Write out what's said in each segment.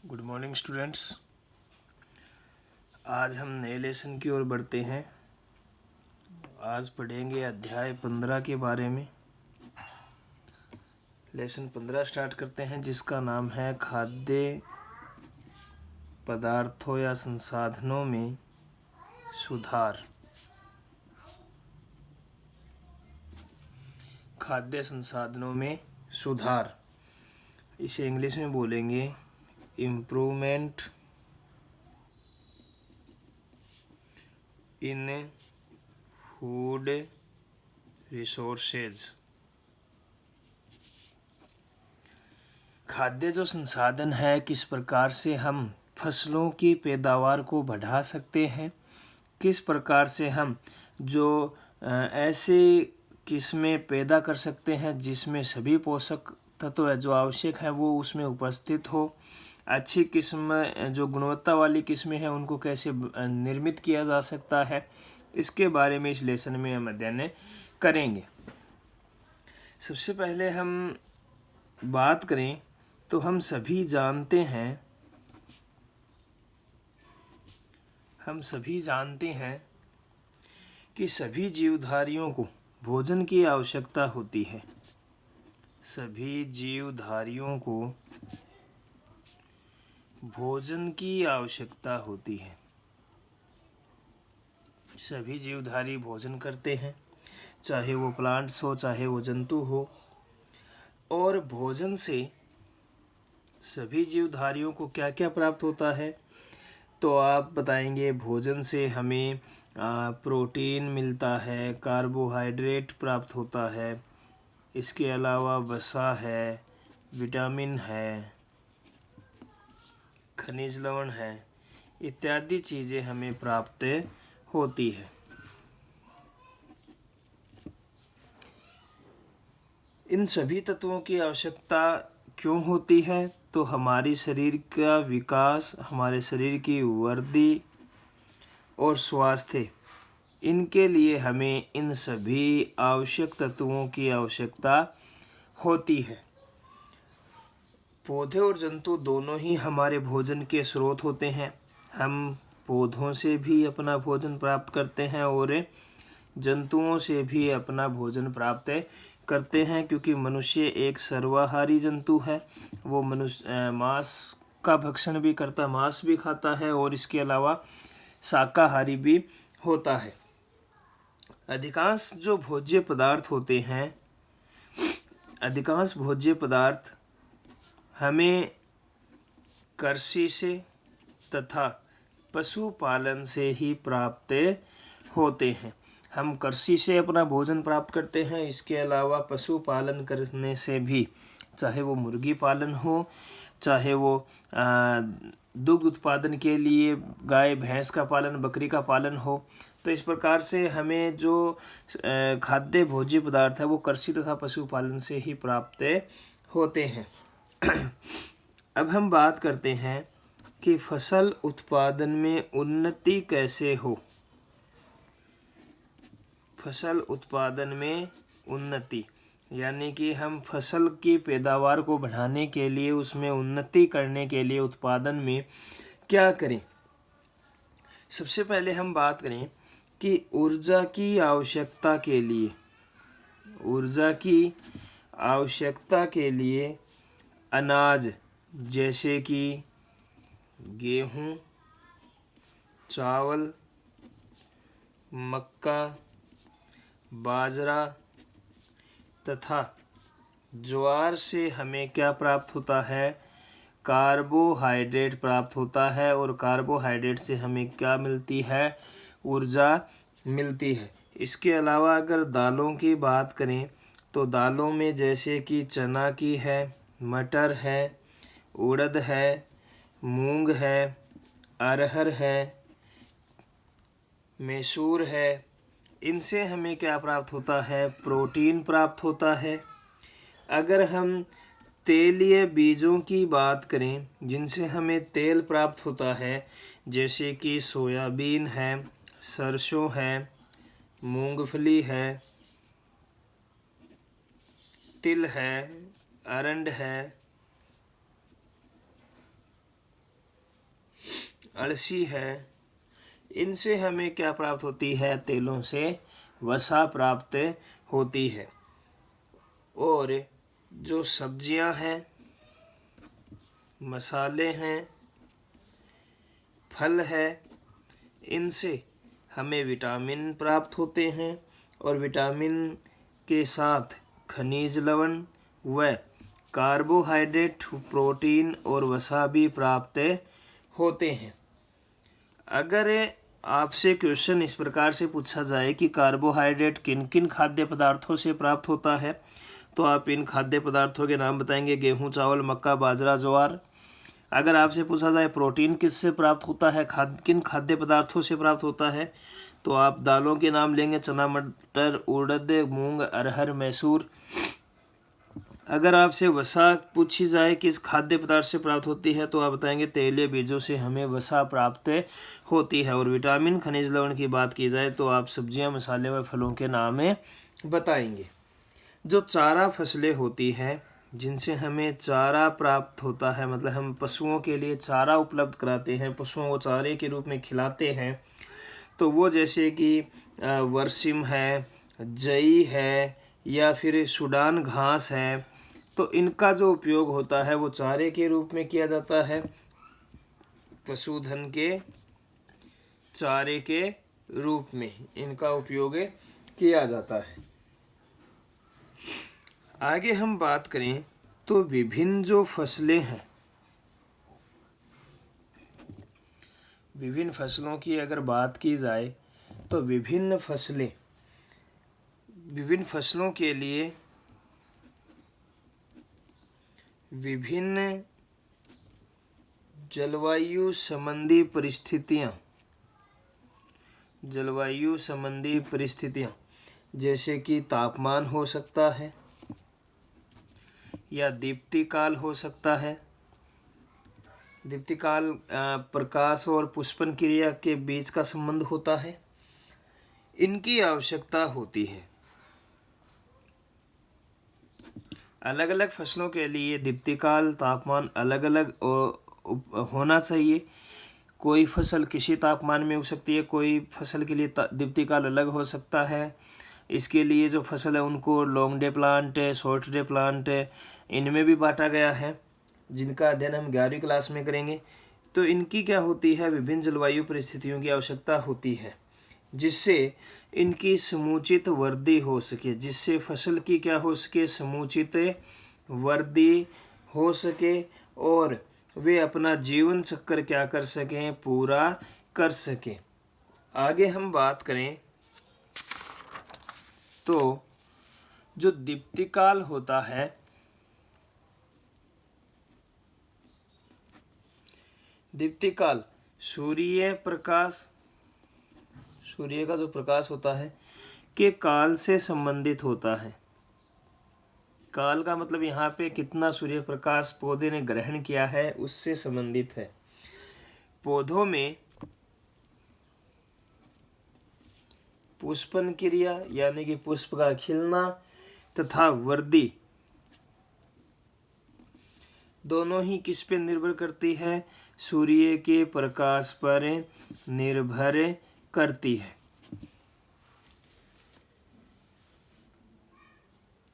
Good morning students. आज हम नए लेसन की ओर बढ़ते हैं। आज पढ़ेंगे अध्याय 15 के बारे में। लेसन 15 स्टार्ट करते हैं, जिसका नाम है खाद्य पदार्थों या संसाधनों में सुधार। खाद्य संसाधनों में सुधार, इसे इंग्लिश में बोलेंगे इम्प्रूवमेंट इन फूड रिसोर्सेज। खाद्य जो संसाधन है, किस प्रकार से हम फसलों की पैदावार को बढ़ा सकते हैं, किस प्रकार से हम जो ऐसे किस्में पैदा कर सकते हैं जिसमें सभी पोषक तत्व जो आवश्यक है वो उसमें उपस्थित हो। अच्छी किस्म जो गुणवत्ता वाली किस्में हैं उनको कैसे निर्मित किया जा सकता है, इसके बारे में इस लेसन में हम अध्ययन करेंगे। सबसे पहले हम बात करें तो हम सभी जानते हैं कि सभी जीवधारियों को भोजन की आवश्यकता होती है। सभी जीवधारियों को भोजन की आवश्यकता होती है। सभी जीवधारी भोजन करते हैं, चाहे वो प्लांट्स हो चाहे वो जंतु हो। और भोजन से सभी जीवधारियों को क्या क्या प्राप्त होता है, तो आप बताएंगे। भोजन से हमें प्रोटीन मिलता है, कार्बोहाइड्रेट प्राप्त होता है, इसके अलावा वसा है, विटामिन है, खनिज लवण है, इत्यादि चीज़ें हमें प्राप्त होती है। इन सभी तत्वों की आवश्यकता क्यों होती है, तो हमारी शरीर का विकास, हमारे शरीर की वृद्धि और स्वास्थ्य, इनके लिए हमें इन सभी आवश्यक तत्वों की आवश्यकता होती है। पौधे और जंतु दोनों ही हमारे भोजन के स्रोत होते हैं। हम पौधों से भी अपना भोजन प्राप्त करते हैं और जंतुओं से भी अपना भोजन प्राप्त करते हैं, क्योंकि मनुष्य एक सर्वाहारी जंतु है। वो मांस का भक्षण भी करता, मांस भी खाता है और इसके अलावा शाकाहारी भी होता है। अधिकांश भोज्य पदार्थ हमें कृषि से तथा पशुपालन से ही प्राप्त होते हैं। हम कृषि से अपना भोजन प्राप्त करते हैं, इसके अलावा पशुपालन करने से भी, चाहे वो मुर्गी पालन हो, चाहे वो दुग्ध उत्पादन के लिए गाय भैंस का पालन, बकरी का पालन हो। तो इस प्रकार से हमें जो खाद्य भोज्य पदार्थ है वो कृषि तथा पशुपालन से ही प्राप्त होते हैं। अब हम बात करते हैं कि फसल उत्पादन में उन्नति कैसे हो। फसल उत्पादन में उन्नति यानी कि हम फसल की पैदावार को बढ़ाने के लिए, उसमें उन्नति करने के लिए उत्पादन में क्या करें। सबसे पहले हम बात करें कि ऊर्जा की आवश्यकता के लिए अनाज जैसे कि गेहूँ, चावल, मक्का, बाजरा तथा ज्वार से हमें क्या प्राप्त होता है, कार्बोहाइड्रेट प्राप्त होता है। और कार्बोहाइड्रेट से हमें क्या मिलती है, ऊर्जा मिलती है। इसके अलावा अगर दालों की बात करें तो दालों में जैसे कि चना की है, मटर है, उड़द है, मूंग है, अरहर है, मैसूर है, इनसे हमें क्या प्राप्त होता है, प्रोटीन प्राप्त होता है। अगर हम तेलीय बीजों की बात करें जिनसे हमें तेल प्राप्त होता है, जैसे कि सोयाबीन है, सरसों है, मूंगफली है, तिल है, अरंड है, अलसी है, इनसे हमें क्या प्राप्त होती है? तेलों से वसा प्राप्त होती है। और जो सब्जियां हैं, मसाले हैं, फल है, इनसे हमें विटामिन प्राप्त होते हैं और विटामिन के साथ खनिज लवण व कार्बोहाइड्रेट, प्रोटीन और वसा भी प्राप्त होते हैं। अगर आपसे क्वेश्चन इस प्रकार से पूछा जाए कि कार्बोहाइड्रेट किन किन खाद्य पदार्थों से प्राप्त होता है, तो आप इन खाद्य पदार्थों के नाम बताएंगे। गेहूं, चावल, मक्का, बाजरा, ज्वार। अगर आपसे पूछा जाए प्रोटीन किससे प्राप्त होता है, किन खाद्य पदार्थों से प्राप्त होता है, तो आप दालों के नाम लेंगे। चना, मटर, उड़द, मूंग, अरहर, मैसूर। अगर आपसे वसा पूछी जाए किस खाद्य पदार्थ से प्राप्त होती है, तो आप बताएंगे तेलीय बीजों से हमें वसा प्राप्त होती है। और विटामिन, खनिज लवण की बात की जाए तो आप सब्जियां, मसाले व फलों के नाम बताएंगे। जो चारा फसलें होती हैं जिनसे हमें चारा प्राप्त होता है, मतलब हम पशुओं के लिए चारा उपलब्ध कराते हैं, पशुओं को चारे के रूप में खिलाते हैं, तो वो जैसे कि वर्सिम है, जई है, या फिर सूडान घास है, तो इनका जो उपयोग होता है वो चारे के रूप में किया जाता है, पशुधन के चारे के रूप में इनका उपयोग किया जाता है। आगे हम बात करें तो विभिन्न जो फसलें हैं, विभिन्न फसलों की अगर बात की जाए तो विभिन्न फसलों के लिए विभिन्न जलवायु संबंधी परिस्थितियां जैसे कि तापमान हो सकता है या दीप्तिकाल हो सकता है। दीप्तिकाल प्रकाश और पुष्पन क्रिया के बीच का संबंध होता है, इनकी आवश्यकता होती है। अलग अलग फसलों के लिए दीप्तिकाल, तापमान अलग अलग होना चाहिए। कोई फसल किसी तापमान में हो सकती है, कोई फसल के लिए दीप्तिकाल अलग हो सकता है। इसके लिए जो फसल है उनको long day plant, short day plant, इनमें भी बांटा गया है, जिनका अध्ययन हम 11वीं क्लास में करेंगे। तो इनकी क्या होती है? विभिन्न जलवायु परिस्थितियों की आवश्यकता होती है, जिससे इनकी समुचित वृद्धि हो सके, जिससे फसल की क्या हो सके? समुचित वृद्धि हो सके और वे अपना जीवन चक्र क्या कर सकें? पूरा कर सकें। आगे हम बात करें तो जो दीप्तिकाल होता है, दीप्तिकाल सूर्य का जो प्रकाश होता है के काल से संबंधित होता है। काल का मतलब यहाँ पे कितना सूर्य प्रकाश पौधे ने ग्रहण किया है उससे संबंधित है। पौधों में पुष्पन क्रिया यानी कि पुष्प का खिलना तथा वृद्धि दोनों ही किस पे निर्भर करती है? सूर्य के प्रकाश पर निर्भर करती है।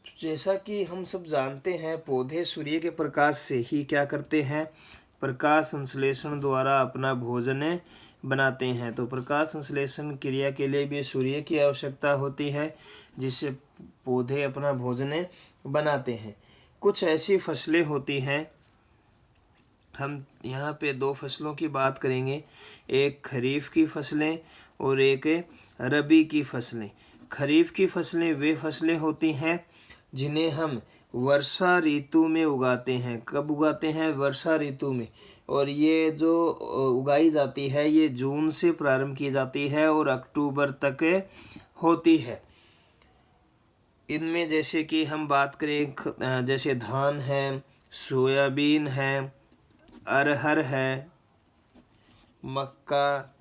जैसा कि हम सब जानते हैं, पौधे सूर्य के प्रकाश से ही क्या करते हैं? प्रकाश संश्लेषण द्वारा अपना भोजन बनाते हैं। तो प्रकाश संश्लेषण क्रिया के लिए भी सूर्य की आवश्यकता होती है, जिससे पौधे अपना भोजन बनाते हैं। कुछ ऐसी फसलें होती हैं, हम यहाँ पे 2 फसलों की बात करेंगे, एक खरीफ की फसलें और एक रबी की फसलें। खरीफ की फसलें वे फसलें होती हैं जिन्हें हम वर्षा ऋतु में उगाते हैं। कब उगाते हैं? वर्षा ऋतु में। और ये जो उगाई जाती है ये जून से प्रारंभ की जाती है और अक्टूबर तक होती है। इनमें जैसे कि हम बात करें, जैसे धान है, सोयाबीन है, अरहर है, मक्का,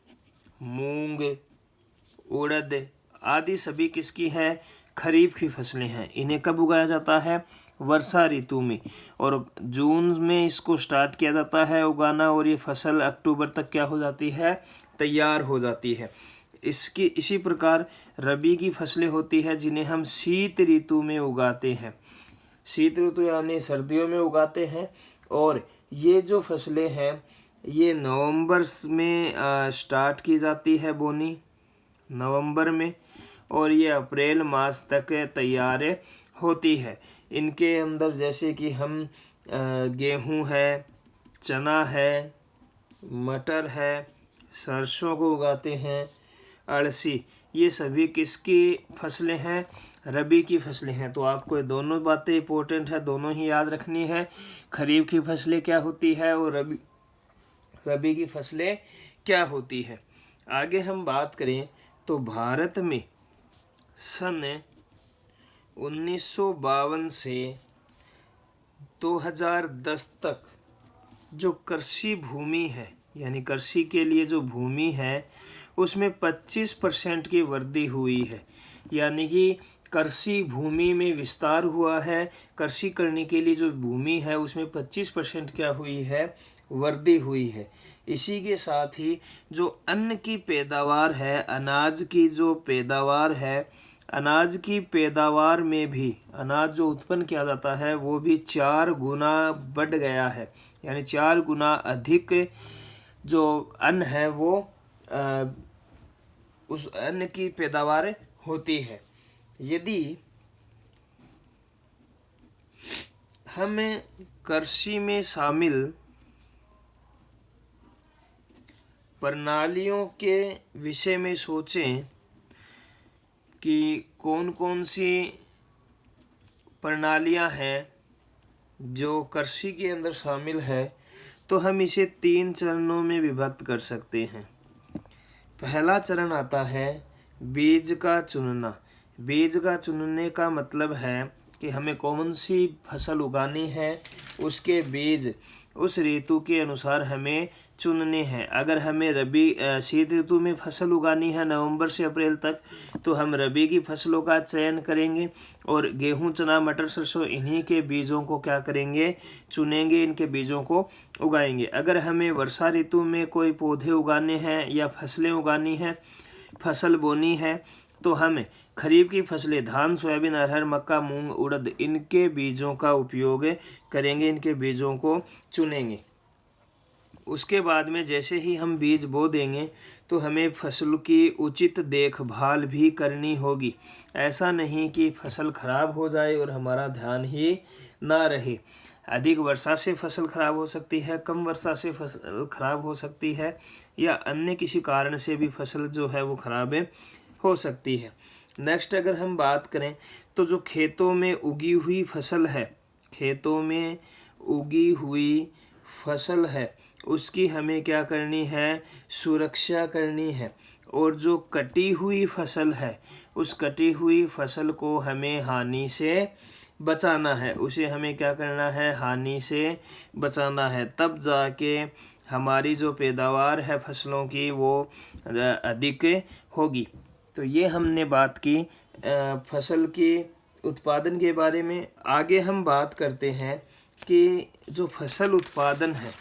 मूंग, उड़द आदि सभी किसकी है? खरीफ की फसलें हैं। इन्हें कब उगाया जाता है? वर्षा ऋतु में, और जून में इसको स्टार्ट किया जाता है उगाना, और ये फसल अक्टूबर तक क्या हो जाती है, तैयार हो जाती है। इसी प्रकार रबी की फसलें होती है जिन्हें हम शीत ऋतु में उगाते हैं, शीत ऋतु यानी सर्दियों में उगाते हैं। और ये जो फसलें हैं ये नवंबर में स्टार्ट की जाती है बोनी, नवंबर में, और ये अप्रैल मास तक तैयार होती है। इनके अंदर जैसे कि हम गेहूं है, चना है, मटर है, सरसों को उगाते हैं, अड़सी, ये सभी किसकी फसलें हैं, रबी की फसलें हैं। तो आपको ये दोनों बातें इंपॉर्टेंट है, दोनों ही याद रखनी है। खरीफ की फसलें क्या होती है और रबी की फसलें क्या होती है। आगे हम बात करें तो भारत में सन 1952 से 2010 तक जो कृषि भूमि है, यानी कृषि के लिए जो भूमि है, उसमें 25% की वृद्धि हुई है। यानी कि कृषि भूमि में विस्तार हुआ है। कृषि करने के लिए जो भूमि है उसमें 25% क्या हुई है, वृद्धि हुई है। इसी के साथ ही जो अन्न की पैदावार है, अनाज की जो पैदावार है, अनाज की पैदावार में भी अनाज जो उत्पन्न किया जाता है वो भी 4 गुना बढ़ गया है। यानी 4 गुना अधिक जो अन्न है वो उस अन्न की पैदावार होती है। यदि हम कृषि में शामिल प्रणालियों के विषय में सोचें कि कौन कौन सी प्रणालियां हैं जो कृषि के अंदर शामिल है, तो हम इसे 3 चरणों में विभक्त कर सकते हैं। पहला चरण आता है बीज का चुनना। बीज का चुनने का मतलब है कि हमें कौन सी फसल उगानी है, उसके बीज उस ऋतु के अनुसार हमें चुनने हैं। अगर हमें शीत ऋतु में फसल उगानी है नवंबर से अप्रैल तक, तो हम रबी की फसलों का चयन करेंगे और गेहूं, चना, मटर, सरसों इन्हीं के बीजों को क्या करेंगे, चुनेंगे, इनके बीजों को उगाएंगे। अगर हमें वर्षा ऋतु में कोई पौधे उगाने हैं या फसलें उगानी हैं, फसल बोनी है, तो हमें खरीफ की फसलें धान, सोयाबीन, अरहर, मक्का, मूंग, उड़द इनके बीजों का उपयोग करेंगे, इनके बीजों को चुनेंगे। उसके बाद में जैसे ही हम बीज बो देंगे तो हमें फसल की उचित देखभाल भी करनी होगी। ऐसा नहीं कि फसल खराब हो जाए और हमारा ध्यान ही ना रहे। अधिक वर्षा से फसल खराब हो सकती है, कम वर्षा से फसल खराब हो सकती है, या अन्य किसी कारण से भी फसल जो है वो खराब हो सकती है। नेक्स्ट अगर हम बात करें तो जो खेतों में उगी हुई फसल है, खेतों में उगी हुई फसल है, उसकी हमें क्या करनी है, सुरक्षा करनी है। और जो कटी हुई फसल है, उस कटी हुई फसल को हमें हानि से बचाना है, उसे हमें क्या करना है, हानि से बचाना है। तब जाके हमारी जो पैदावार है फसलों की वो अधिक होगी। तो ये हमने बात की फसल के उत्पादन के बारे में। आगे हम बात करते हैं कि जो फसल उत्पादन है,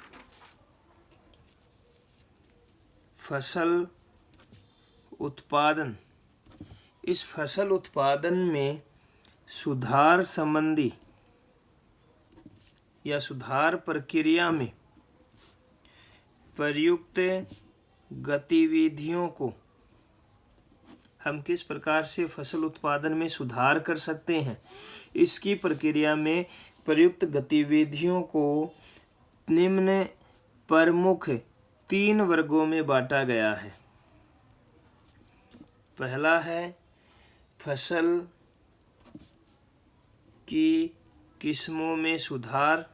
फसल उत्पादन, इस फसल उत्पादन में सुधार संबंधी या सुधार प्रक्रिया में प्रयुक्त गतिविधियों को हम किस प्रकार से फसल उत्पादन में सुधार कर सकते हैं, इसकी प्रक्रिया में प्रयुक्त गतिविधियों को निम्न प्रमुख 3 वर्गों में बांटा गया है। पहला है फसल की किस्मों में सुधार।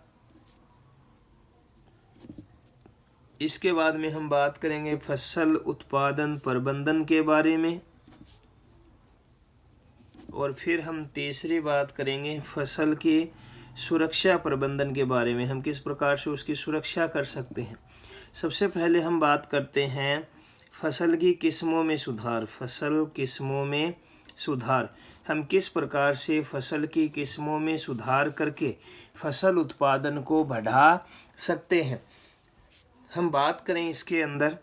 इसके बाद में हम बात करेंगे फसल उत्पादन प्रबंधन के बारे में, और फिर हम तीसरी बात करेंगे फसल की सुरक्षा प्रबंधन के बारे में, हम किस प्रकार से उसकी सुरक्षा कर सकते हैं। सबसे पहले हम बात करते हैं फसल की किस्मों में सुधार। फसल किस्मों में सुधार, हम किस प्रकार से फसल की किस्मों में सुधार करके फसल उत्पादन को बढ़ा सकते हैं। हम बात करें इसके अंदर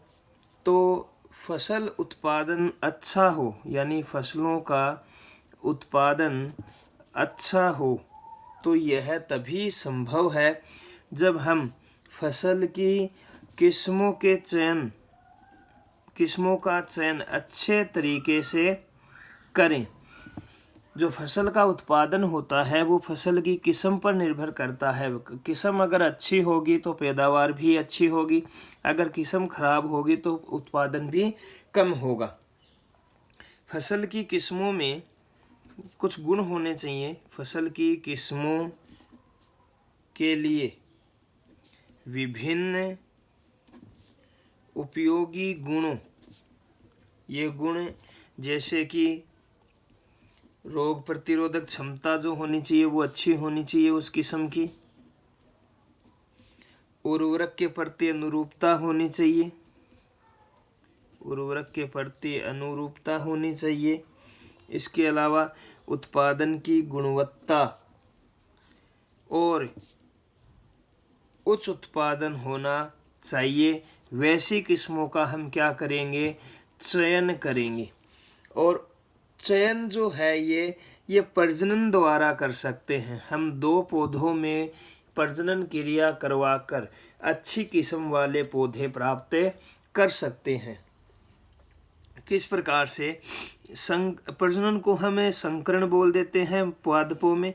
तो फसल उत्पादन अच्छा हो, यानी फसलों का उत्पादन अच्छा हो, तो यह तभी संभव है जब हम फसल की किस्मों का चयन अच्छे तरीके से करें। जो फसल का उत्पादन होता है वो फसल की किस्म पर निर्भर करता है। किस्म अगर अच्छी होगी तो पैदावार भी अच्छी होगी, अगर किस्म खराब होगी तो उत्पादन भी कम होगा। फसल की किस्मों में कुछ गुण होने चाहिए। फसल की किस्मों के लिए विभिन्न उपयोगी गुणों, ये गुण जैसे कि रोग प्रतिरोधक क्षमता जो होनी चाहिए वो अच्छी होनी चाहिए उस किस्म की, उर्वरक के प्रति अनुरूपता होनी चाहिए, उर्वरक के प्रति अनुरूपता होनी चाहिए। इसके अलावा उत्पादन की गुणवत्ता और उच्च उत्पादन होना चाहिए। वैसी किस्मों का हम क्या करेंगे, चयन करेंगे। और चयन जो है ये प्रजनन द्वारा कर सकते हैं। हम 2 पौधों में प्रजनन क्रिया करवाकर अच्छी किस्म वाले पौधे प्राप्त कर सकते हैं। किस प्रकार से? प्रजनन को हमें संकरण बोल देते हैं पादपों में।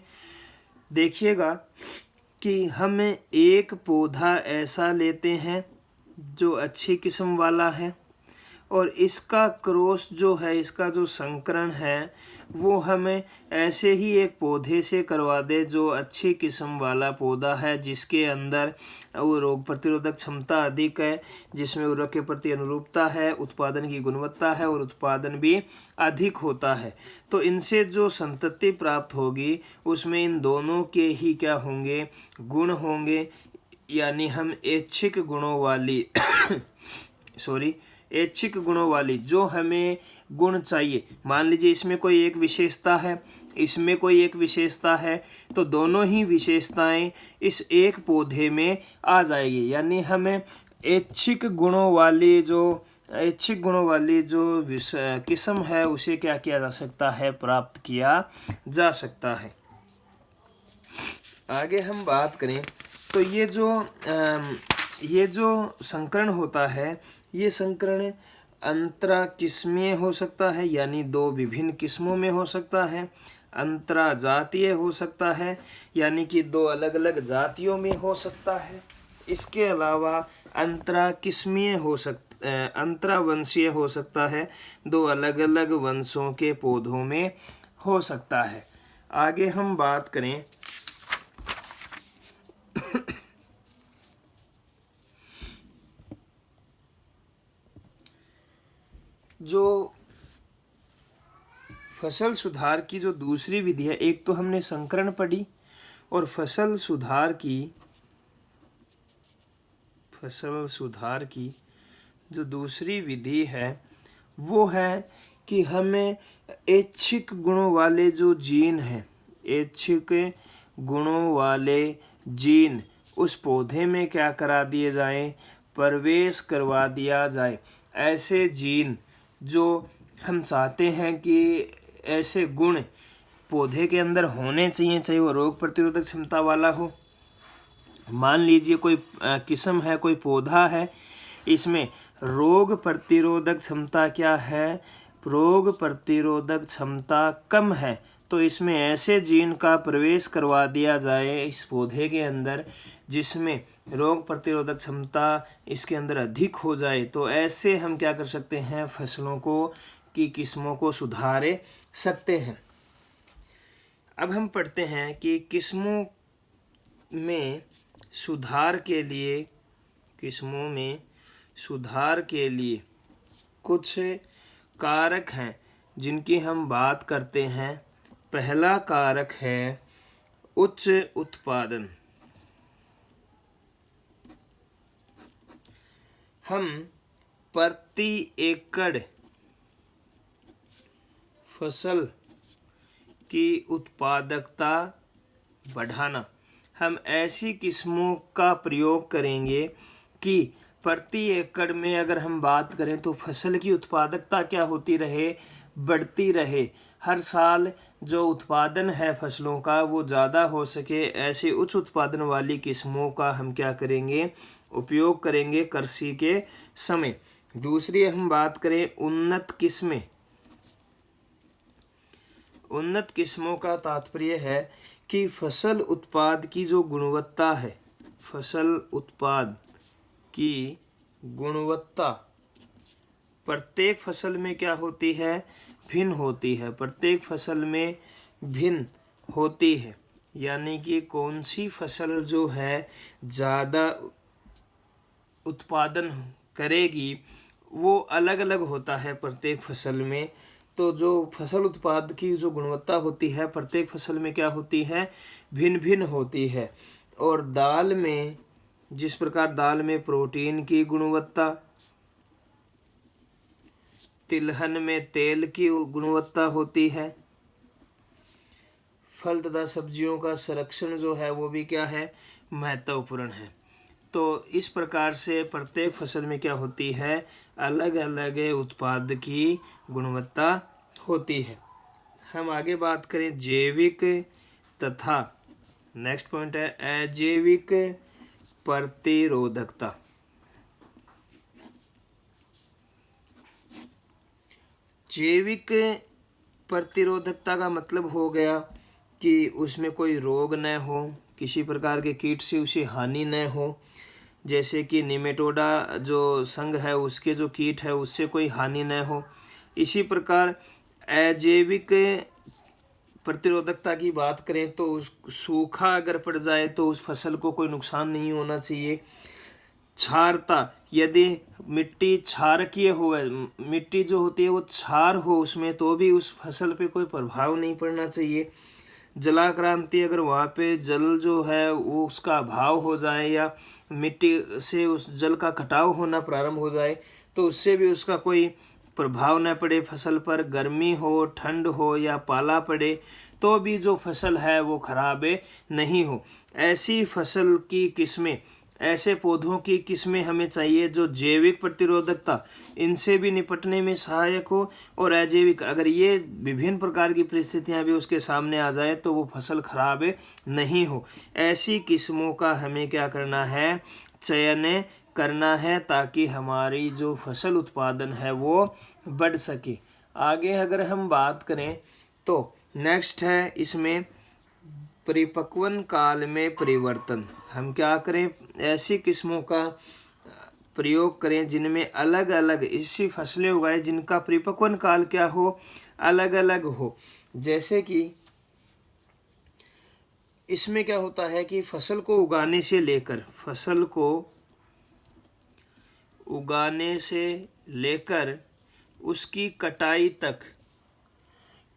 देखिएगा कि हम एक पौधा ऐसा लेते हैं जो अच्छी किस्म वाला है और इसका क्रॉस जो है, इसका जो संकरण है वो हमें ऐसे ही एक पौधे से करवा दे जो अच्छी किस्म वाला पौधा है, जिसके अंदर वो रोग प्रतिरोधक क्षमता अधिक है, जिसमें उर्वरक के प्रति अनुरूपता है, उत्पादन की गुणवत्ता है और उत्पादन भी अधिक होता है। तो इनसे जो संतति प्राप्त होगी उसमें इन दोनों के ही क्या होंगे, गुण होंगे। यानी हम ऐच्छिक गुणों वाली ऐच्छिक गुणों वाली जो हमें गुण चाहिए, मान लीजिए इसमें कोई एक विशेषता है, इसमें कोई एक विशेषता है, तो दोनों ही विशेषताएं इस एक पौधे में आ जाएगी। यानी हमें ऐच्छिक गुणों वाली जो किस्म है उसे क्या किया जा सकता है, प्राप्त किया जा सकता है। आगे हम बात करें तो ये जो संकरण होता है, ये संकरण अंतरा किस्मीय हो सकता है, यानी 2 विभिन्न किस्मों में हो सकता है। अंतरा जातीय हो सकता है, यानी कि 2 अलग अलग जातियों में हो सकता है। इसके अलावा अंतरा वंशीय हो सकता है, 2 अलग अलग वंशों के पौधों में हो सकता है। आगे हम बात करें जो फसल सुधार की जो दूसरी विधि है, एक तो हमने संकरण पढ़ी, और फसल सुधार की जो दूसरी विधि है वो है कि हमें ऐच्छिक गुणों वाले जो जीन हैं, ऐच्छिक गुणों वाले जीन उस पौधे में क्या करा दिए जाएं, प्रवेश करवा दिया जाए। ऐसे जीन जो हम चाहते हैं कि ऐसे गुण पौधे के अंदर होने चाहिए, चाहे वो रोग प्रतिरोधक क्षमता वाला हो। मान लीजिए कोई किस्म है, कोई पौधा है, इसमें रोग प्रतिरोधक क्षमता क्या है, रोग प्रतिरोधक क्षमता कम है, तो इसमें ऐसे जीन का प्रवेश करवा दिया जाए इस पौधे के अंदर जिसमें रोग प्रतिरोधक क्षमता इसके अंदर अधिक हो जाए। तो ऐसे हम क्या कर सकते हैं, फसलों की किस्मों को सुधार सकते हैं। अब हम पढ़ते हैं कि किस्मों में सुधार के लिए कुछ कारक हैं जिनकी हम बात करते हैं। पहला कारक है उच्च उत्पादन। हम प्रति एकड़ फसल की उत्पादकता बढ़ाना। हम ऐसी किस्मों का प्रयोग करेंगे कि प्रति एकड़ में अगर हम बात करें तो फसल की उत्पादकता क्या होती रहे, बढ़ती रहे। हर साल जो उत्पादन है फसलों का वो ज़्यादा हो सके, ऐसे उच्च उत्पादन वाली किस्मों का हम क्या करेंगे, उपयोग करेंगे कृषि के समय। दूसरी हम बात करें उन्नत किस्में। उन्नत किस्मों का तात्पर्य है कि फसल उत्पाद की जो गुणवत्ता है, फसल उत्पाद की गुणवत्ता प्रत्येक फसल में क्या होती है, भिन्न होती है। प्रत्येक फसल में भिन्न होती है, यानी कि कौन सी फसल जो है ज़्यादा उत्पादन करेगी वो अलग अलग होता है प्रत्येक फसल में। तो जो फसल उत्पाद की जो गुणवत्ता होती है प्रत्येक फसल में क्या होती है, भिन्न भिन्न होती है। और दाल में, जिस प्रकार दाल में प्रोटीन की गुणवत्ता, तिलहन में तेल की गुणवत्ता होती है, फल तथा सब्जियों का संरक्षण जो है वो भी क्या है, महत्वपूर्ण है। तो इस प्रकार से प्रत्येक फसल में क्या होती है, अलग अलग उत्पाद की गुणवत्ता होती है। हम आगे बात करें जैविक तथा, नेक्स्ट पॉइंट है अजैविक प्रतिरोधकता। जैविक प्रतिरोधकता का मतलब हो गया कि उसमें कोई रोग न हो, किसी प्रकार के कीट से उसे हानि न हो। जैसे कि निमेटोडा जो संघ है उसके जो कीट है उससे कोई हानि न हो। इसी प्रकार अजैविक प्रतिरोधकता की बात करें तो सूखा अगर पड़ जाए तो उस फसल को कोई नुकसान नहीं होना चाहिए। क्षारता, यदि मिट्टी क्षारकीय हो, मिट्टी जो होती है वो क्षार हो उसमें, तो भी उस फसल पे कोई प्रभाव नहीं पड़ना चाहिए। जलाक्रांति, अगर वहाँ पे जल जो है वो उसका अभाव हो जाए या मिट्टी से उस जल का कटाव होना प्रारंभ हो जाए तो उससे भी उसका कोई प्रभाव न पड़े फसल पर। गर्मी हो, ठंड हो या पाला पड़े तो भी जो फसल है वो खराब नहीं हो। ऐसी फसल की किस्में, ऐसे पौधों की किस्में हमें चाहिए जो जैविक प्रतिरोधकता इनसे भी निपटने में सहायक हो, और अजैविक, अगर ये विभिन्न प्रकार की परिस्थितियां भी उसके सामने आ जाए तो वो फसल खराब नहीं हो। ऐसी किस्मों का हमें क्या करना है, चयन करना है, ताकि हमारी जो फसल उत्पादन है वो बढ़ सके। आगे अगर हम बात करें तो नेक्स्ट है इसमें परिपक्वन काल में परिवर्तन। हम क्या करें, ऐसी किस्मों का प्रयोग करें जिनमें अलग अलग ऐसी फसलें उगाएं जिनका परिपक्वन काल क्या हो, अलग अलग हो। जैसे कि इसमें क्या होता है कि फसल को उगाने से लेकर, फसल को उगाने से लेकर उसकी कटाई तक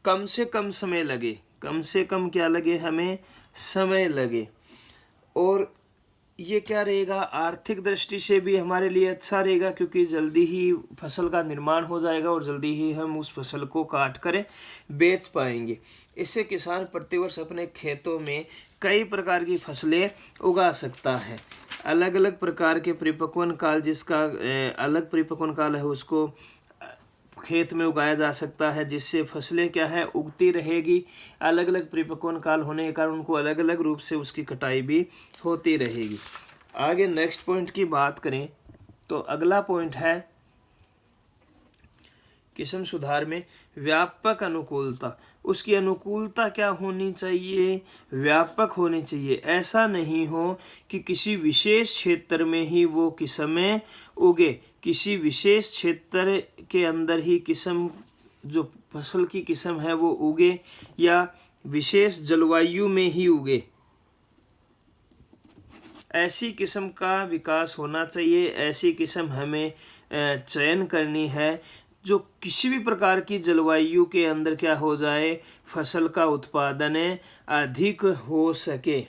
कम से कम समय लगे, कम से कम क्या लगे, हमें समय लगे। और ये क्या रहेगा, आर्थिक दृष्टि से भी हमारे लिए अच्छा रहेगा, क्योंकि जल्दी ही फसल का निर्माण हो जाएगा और जल्दी ही हम उस फसल को काट कर बेच पाएंगे। इससे किसान प्रतिवर्ष अपने खेतों में कई प्रकार की फसलें उगा सकता है। अलग अलग प्रकार के परिपक्वन काल, जिसका अलग परिपक्वन काल है, उसको खेत में उगाया जा सकता है, जिससे फसलें क्या है, उगती रहेगी। अलग अलग परिपक्वन काल होने के कारण उनको अलग अलग रूप से उसकी कटाई भी होती रहेगी। आगे नेक्स्ट पॉइंट की बात करें तो अगला पॉइंट है किस्म सुधार में व्यापक अनुकूलता। उसकी अनुकूलता क्या होनी चाहिए, व्यापक होनी चाहिए। ऐसा नहीं हो कि किसी विशेष क्षेत्र में ही वो किस्में उगे, किसी विशेष क्षेत्र के अंदर ही किस्म, जो फसल की किस्म है वो उगे, या विशेष जलवायु में ही उगे। ऐसी किस्म का विकास होना चाहिए। ऐसी किस्म हमें चयन करनी है जो किसी भी प्रकार की जलवायु के अंदर क्या हो जाए, फसल का उत्पादन अधिक हो सके।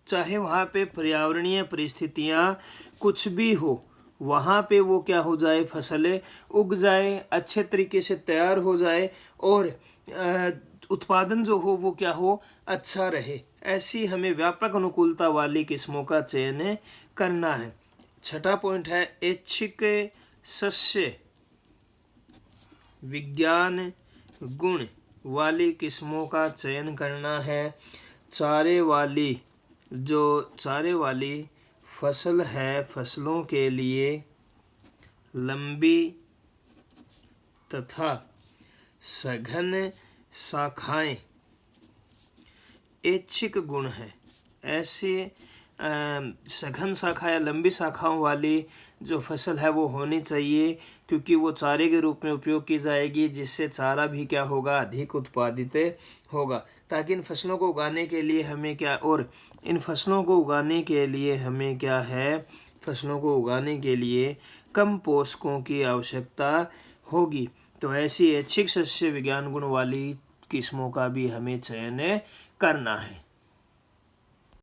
चाहे वहाँ पे पर्यावरणीय परिस्थितियाँ कुछ भी हो, वहाँ पे वो क्या हो जाए, फसलें उग जाए, अच्छे तरीके से तैयार हो जाए, और उत्पादन जो हो वो क्या हो, अच्छा रहे। ऐसी हमें व्यापक अनुकूलता वाली किस्मों का चयन करना है। छठा पॉइंट है ऐच्छिक सस्य विज्ञान गुण वाली किस्मों का चयन करना है। चारे वाली फसल है, फसलों के लिए लंबी तथा सघन शाखाएं ऐच्छिक गुण है। ऐसे सघन शाखा या लंबी शाखाओं वाली जो फसल है वो होनी चाहिए, क्योंकि वो चारे के रूप में उपयोग की जाएगी, जिससे चारा भी क्या होगा, अधिक उत्पादित होगा। ताकि इन फसलों को उगाने के लिए हमें क्या, और इन फसलों को उगाने के लिए हमें क्या है, फसलों को उगाने के लिए कम पोषकों की आवश्यकता होगी। तो ऐसी ऐच्छिक सस्य विज्ञान गुण वाली किस्मों का भी हमें चयन करना है।